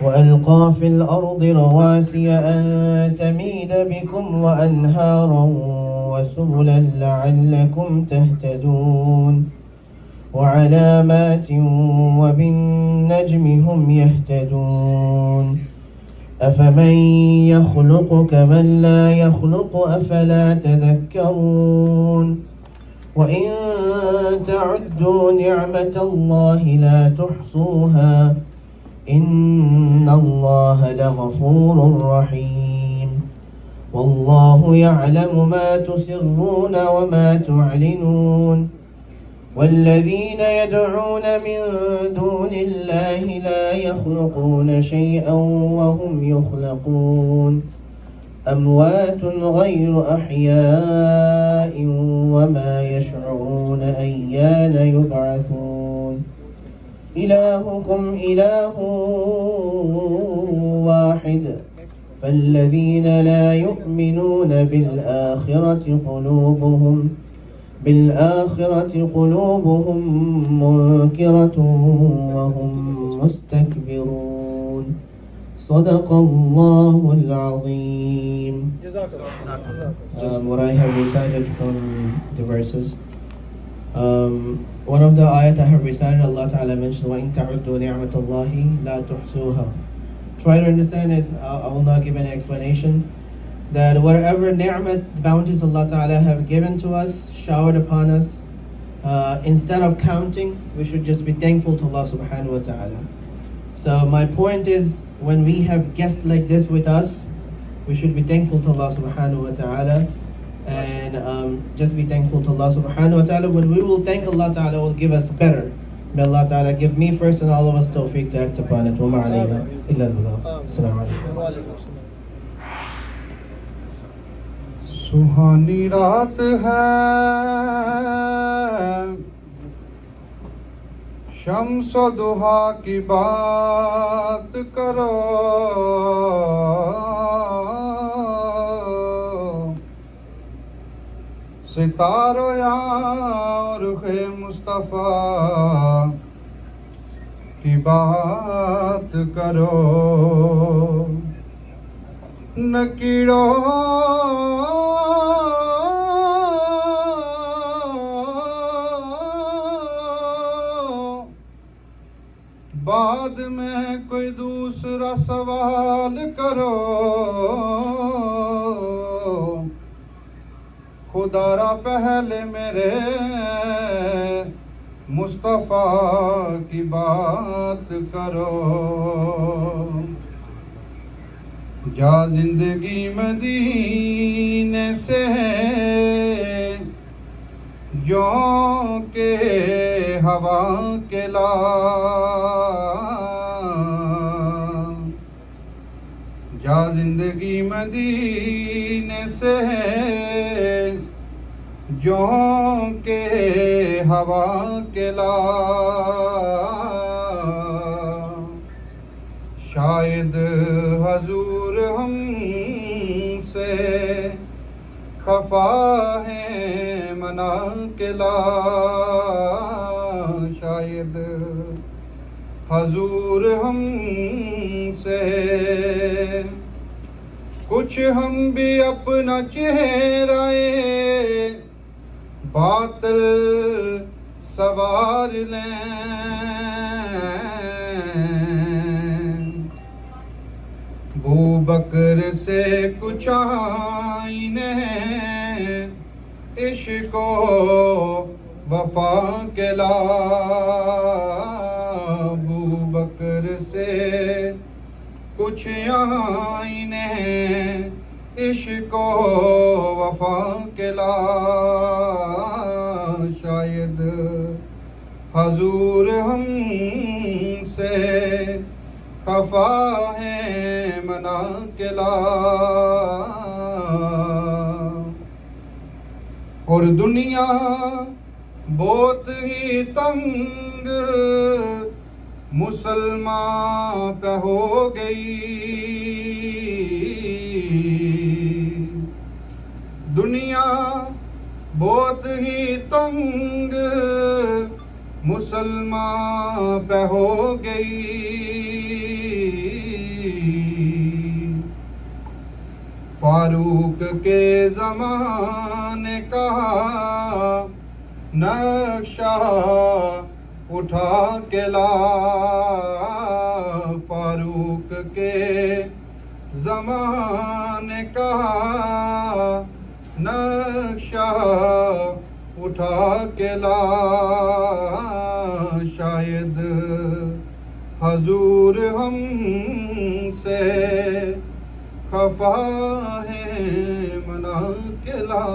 وألقى في الأرض رواسي أن تميد بكم وأنهارا وسبلا لعلكم تهتدون وعلامات وبالنجم هم يهتدون أفمن يخلق كمن لا يخلق أفلا تذكرون وإن تعدوا نعمة الله لا تحصوها إن الله لغفور رحيم والله يعلم ما تسرون وما تعلنون والذين يدعون من دون الله لا يخلقون شيئا وهم يخلقون أموات غير أحياء وما يشعرون أيان يبعثون إلهكم إله واحد فالذين لا يؤمنون بالآخرة قلوبهم منكرة وهم مستكبرون صدق الله العظيم. What I have recited from the verses. One of the ayat I have recited, Allah Ta'ala mentioned, وَإِن تَعُدُّوا نِعْمَةَ اللَّهِ لَا تُحْصُوهَا. Try to understand it. I will not give any explanation. That whatever ni'mat, bounties Allah Ta'ala have given to us, showered upon us, instead of counting, we should just be thankful to Allah Subhanahu wa Ta'ala. So my point is, when we have guests like this with us, we should be thankful to Allah Subhanahu wa Ta'ala. And just be thankful to Allah Subhanahu wa Ta'ala. When we will thank Allah Ta'ala, will give us better. May Allah Ta'ala give me first and all of us tawfiq to act upon it. وَمَا عَلَيْنَا إِلَّا الْبَلَاغُ. Assalamu alaikum. سہانی رات ہے شمس و ضحیٰ کی بات کرو ستاروں یا رخ مصطفیٰ کی بات کرو نکیروں بعد میں کوئی دوسرا سوال کرو خدا را پہلے میرے مصطفیٰ کی بات کرو جا زندگی مدینے سے یوں کہ ہوا کے لا جا زندگی مدینے سے یوں کہ ہوا کے لا شاید حضور ہم سے خفا ہے منا کے لا شاید حضور ہم سے کچھ ہم بھی اپنا چہرہ باطل سوار لیں ابو بکر سے کچھ آئینے عشق و وفا کے لا ابو بکر سے کچھ آئینے عشق و وفا کے لا شاید حضور ہم سے خفا ہے منا کے لا اور دنیا بہت ہی تنگ مسلمان پہ ہو گئی دنیا بہت ہی تنگ مسلمان پہ ہو گئی فاروق کے زمانے کا نقشہ اٹھا کے لا، فاروق کے زمانے کا نقشہ اٹھا کے لا، شاید حضور ہم سے خفا ہے منا کے لا.